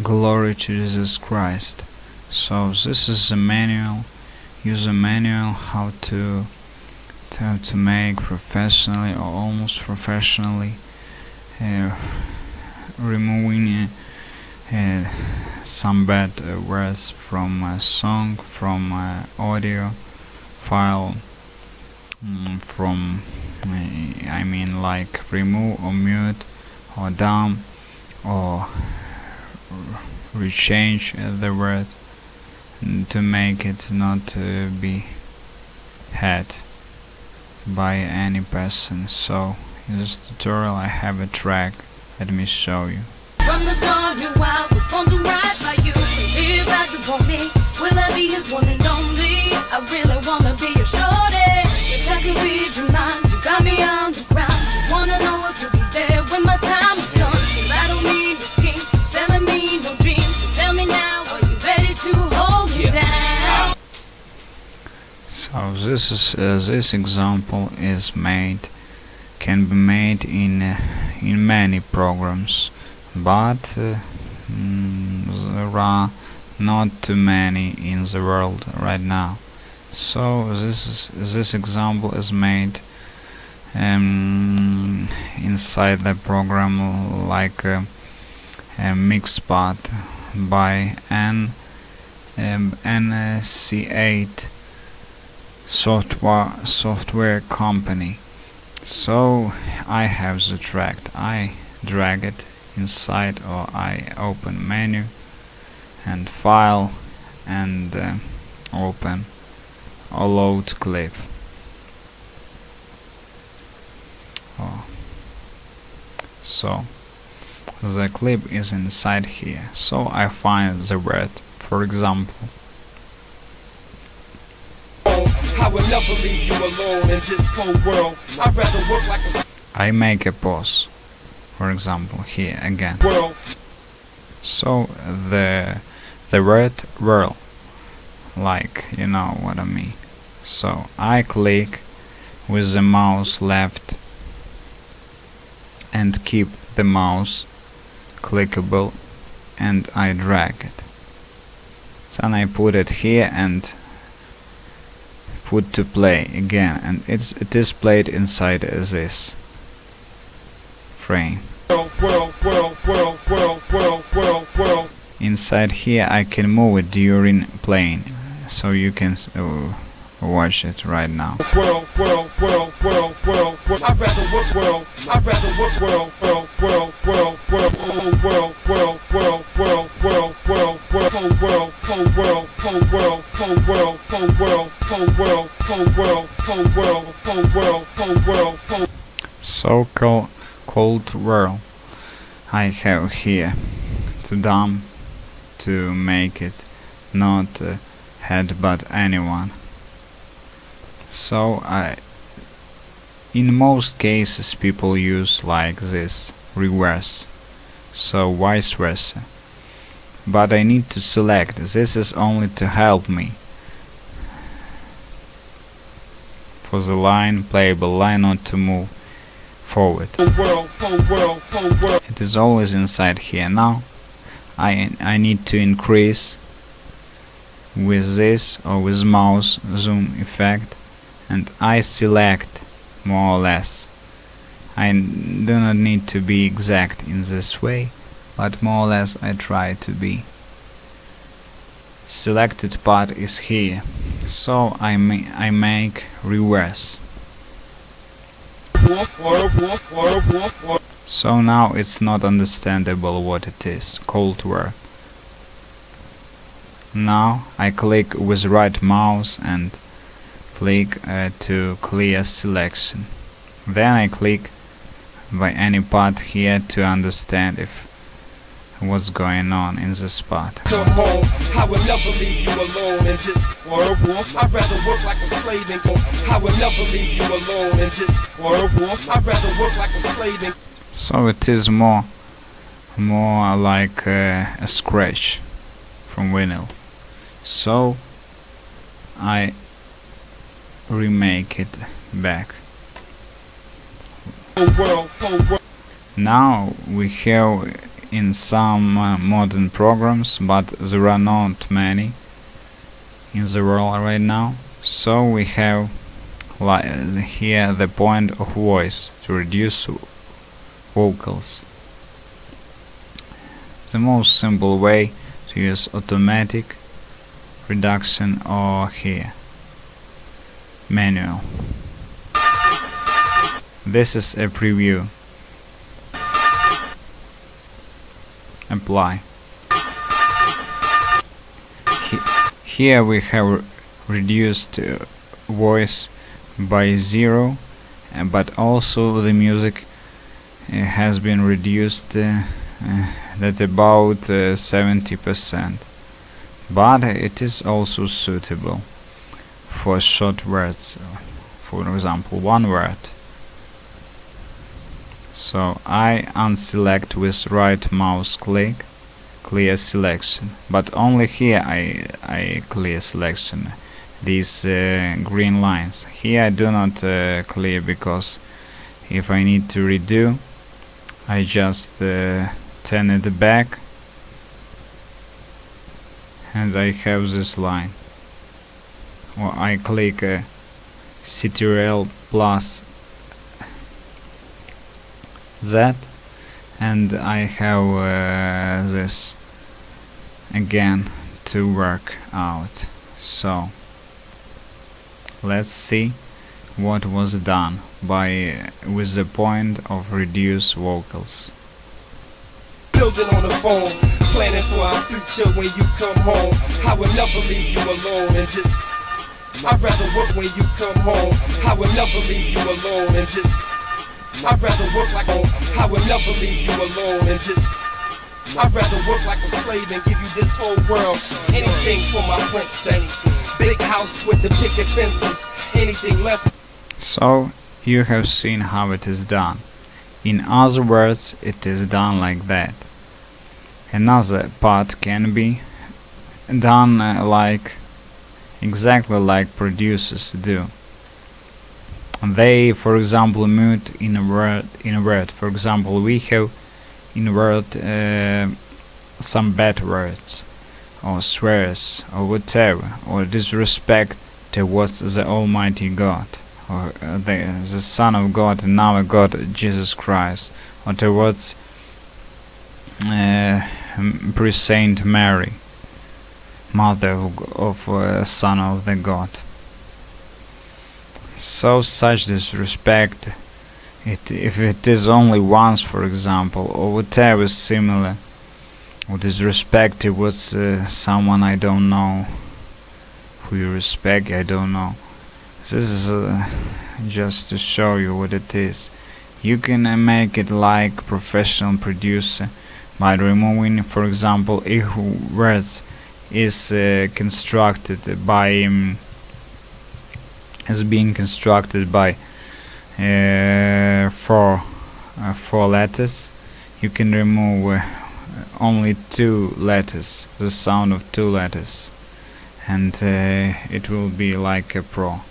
Glory to Jesus Christ. So this is a manual, user manual, how to make professionally or almost professionally removing some bad words from a song, from audio file, from I mean like remove or mute or dump or rechange the word to make it not be heard by any person. So in this tutorial I have a track. Let me show you. From the start, knew I was going to ride by you. If I do want me, will I be his one and only? I really wanna be your shorty. Wish I could read your mind. You got me on the ground. Just wanna know if you'll be there when my time is done. 'Cause I don't need no scheme, selling me no dreams. Just tell me now, are you ready to hold me down? So this example is can be made in many programs, but there are not too many in the world right now. So this example is made inside the program like a Mixpot by NC8 software company. So I have the track, I drag it inside, or I open menu and file and open or load clip. So the clip is inside here. So I find the word, for example, I would never leave you alone in this cold world. I'd rather work like a I make a pause, for example, here again. world. So the word whirl, like, you know what I mean. So I click with the mouse left and keep the mouse clickable, and I drag it. Then I put it here and put to play again, and it is played inside this frame. Inside here I can move it during playing, so you can watch it right now. So cold whirl I have here to dump, to make it not headbutt anyone. So in most cases people use like this reverse, so vice versa, but I need to select. This is only to help me for the line, playable line, not to move forward. It is always inside here. Now I need to increase with this or with mouse zoom effect, and I select more or less. I do not need to be exact in this way, but more or less I try to be. Selected part is here, so I make reverse. So now it's not understandable what it is, cold whirl. Now I click with right mouse and click to clear selection. Then I click by any part here to understand if what's going on in this part. I would never leave you alone in this world. I'd rather work like a slave and go. I would never leave you alone in this world. I'd rather work like a slave. So it is more like a scratch from vinyl. So I remake it back. Now we have in some modern programs, but there are not many in the world right now. So we have here the point of voice to reduce vocals. The most simple way to use automatic reduction or here manual. This is a preview. Apply. Here we have reduced voice by 0, but also the music has been reduced that's about 70%, but it is also suitable for short words, for example one word. So I unselect with right mouse click clear selection, but only here I clear selection these green lines. Here I do not clear, because if I need to redo, I just turn it back and I have this line, or I click Ctrl plus Z and I have this again to work out. So let's see what was done with the point of reduce vocals. Building on the phone, planning for our future when you come home. I will never leave you alone in this. I'd rather work when you come home. I will never leave you alone in this. I'd rather work like home. I will never leave you alone in this. I'd rather work like a slave and give you this whole world. Anything for my princess. Big house with the picket fences. Anything less. So you have seen how it is done. In other words, it is done like that. Another part can be done exactly like producers do. They, for example, mute in a word. For example, we have in word some bad words, or swears, or whatever, or disrespect towards the Almighty God, or the Son of God and our God Jesus Christ, or towards Saint Mary, Mother of Son of the God. So such disrespect, if it is only once, for example, or whatever similar, or disrespect towards someone I don't know, who you respect, I don't know. This is just to show you what it is. You can make it like professional producer by removing, for example, if words is constructed by being constructed by four letters, you can remove only 2 letters, the sound of 2 letters, and it will be like a pro.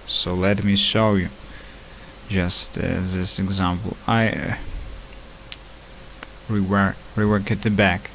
So let me show you just this example. I rework it back.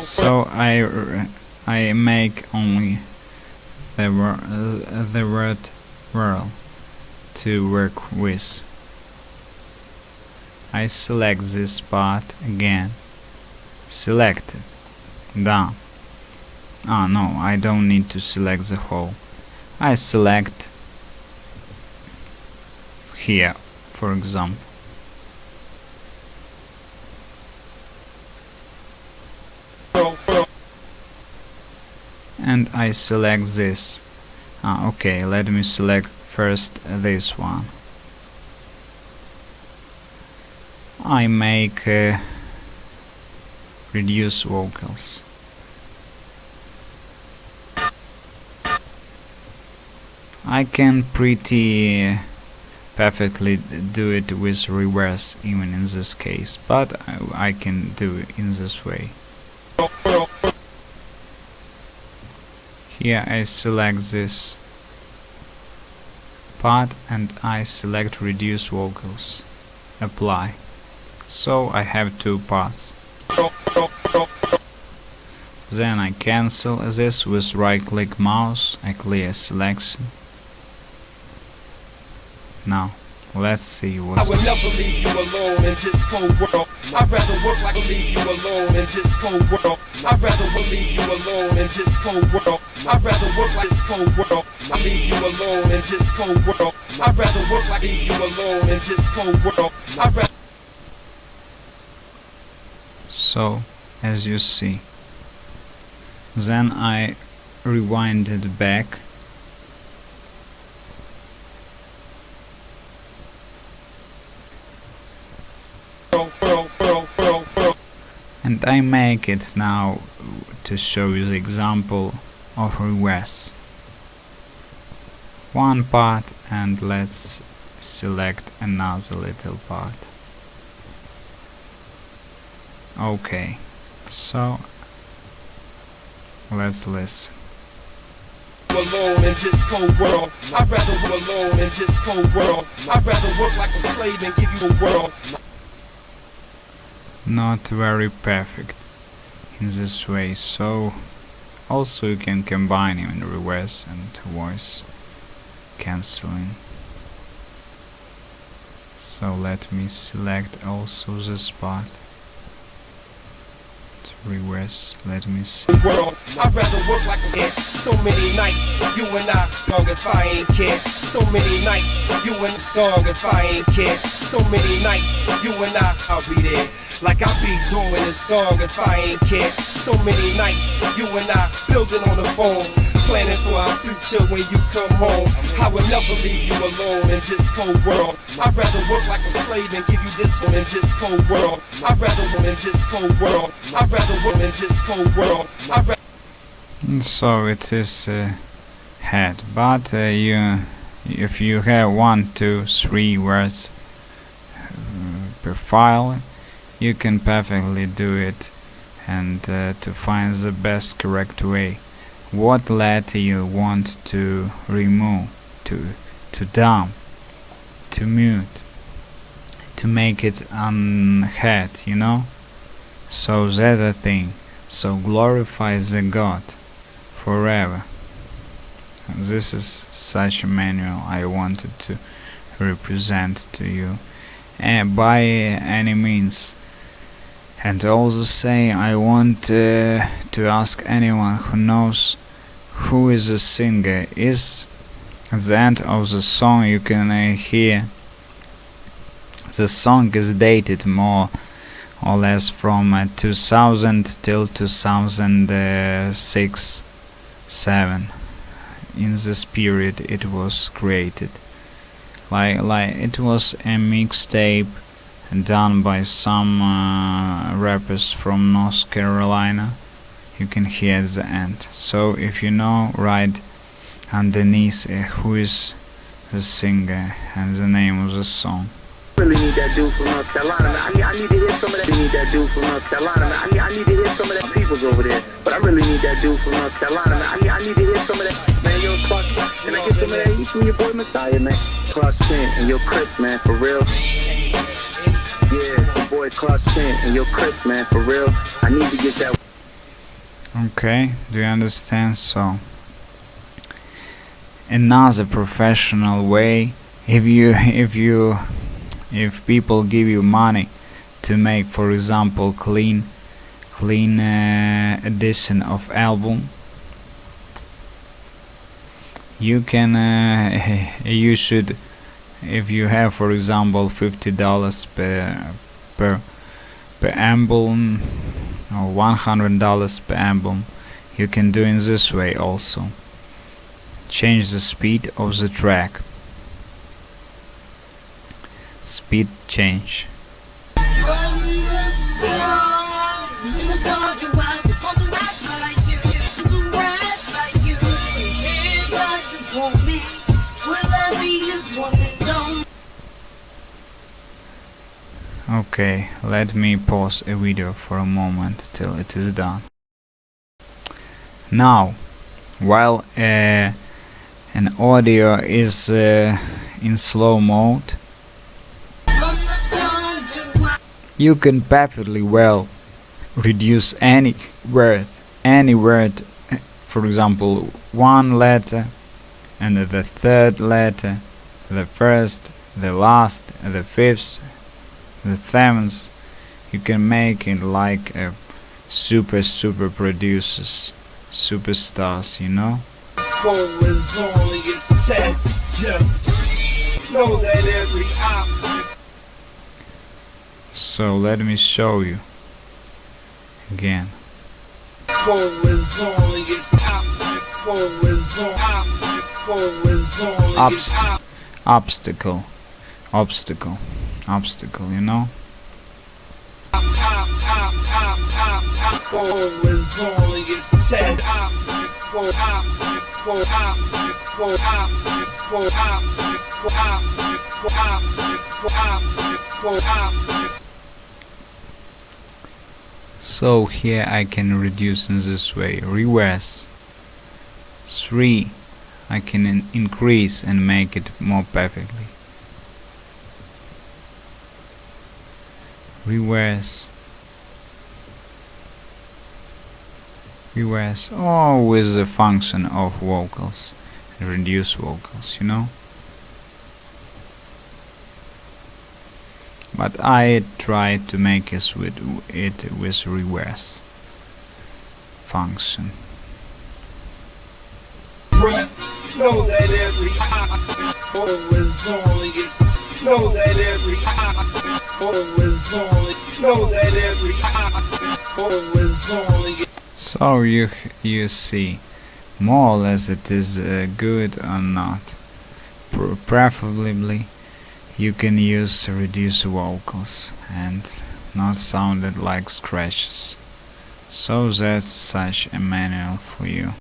So I make only the word world to work with. I select this part again. Selected. Done. Ah, no, I don't need to select the whole. I select here, for example. And I select this. Okay, let me select first this one. I make reduce vocals. I can pretty perfectly do it with reverse even in this case, but I can do it in this way. Here I select this part and I select reduce vocals. Apply. So I have two parts. Then I cancel this with right click mouse, I clear selection. Now let's see what. I would never leave you alone in this cold world. I'd rather work like leave you alone in this cold world. I'd rather leave you alone in this cold world. I'd rather work like this cold world. I leave you alone in this cold world. I'd rather work like leave you alone in this cold world. I'd rather. So as you see, then I rewind it back. And I make it now to show you the example of reverse. One part and let's select another little part. Okay, so let's listen. Alone in this cold world. I'd rather work alone in this cold world. I'd rather work like a slave than give you a world. Not very perfect in this way, so also you can combine in reverse and voice cancelling. So let me select also this part. Reverse, let me see. World, I'd rather work like a kid. So many nights, you and I, long if I ain't care. So many nights, you and the song if I ain't care. So many nights, you and I'll be there. Like I'll be doing this song if I ain't care. So many nights, you and I, building on the phone. Planning for our future when you come home. I would never leave you alone in this cold world. I'd rather work like a slave than give you this one in this cold world. I'd rather work in this cold world. I'd rather work in this cold world. So it is head, but if you have 1, 2, 3 words per file, you can perfectly do it, and to find the best correct way. What letter you want to remove, to dump, to mute, to make it on head, you know? So that's the thing. So glorify the God forever. This is such a manual I wanted to represent to you by any means. And also say I want to ask anyone who knows who is the singer. Is at the end of the song you can hear the song is dated more or less from 2000 till 2006-7. In this period it was created. Like it was a mixtape done by some rappers from North Carolina. You can hear at the end. So if you know, write underneath who is the singer and the name of the song. Really need that dude from North Carolina. I need to hear some of that. I need that dude from North Carolina. I need to hear some of that people's over there. But I really need that dude from North Carolina. I need to hear some of that. Man, yo, Clark, can I get some of that heat from your boy Messiah, man? Clark Kent and your Chris, man, for real. Yeah, your boy Clark Kent and your Chris, man, for real. I need to get that. Okay, do you understand? So another professional way, if people give you money to make, for example, clean edition of album, you can you should, if you have, for example, $50 per album or $100 per album, you can do in this way also. Change the speed of the track. Speed change. Okay, let me pause a video for a moment till it is done. Now, while an audio is in slow mode, From the strong to wild. you can perfectly well reduce any word, for example, one letter and the third letter, the first, the last, the fifth, the seventh. You can make it like a super producers, superstars, you know. Four is only a test. Just know that every obstacle. So let me show you again. Four is only an obstacle. Four is on obstacle. Four is only Obstacle, you know. Four is only a test. Obstacle, obstacle, obstacle, obstacle, obstacle, obstacle, obstacle, obstacle. So here I can reduce in this way. Reverse 3, I can increase and make it more perfectly. Reverse, all with the function of vocals, reduce vocals, you know. But I try to make it with reverse function. Know that every obstacle is only a know that every obstacle is only know that every obstacle is only. So you see more or less it is good or not. Preferably you can use reduce vocals and not sounded like scratches. So that's such a manual for you.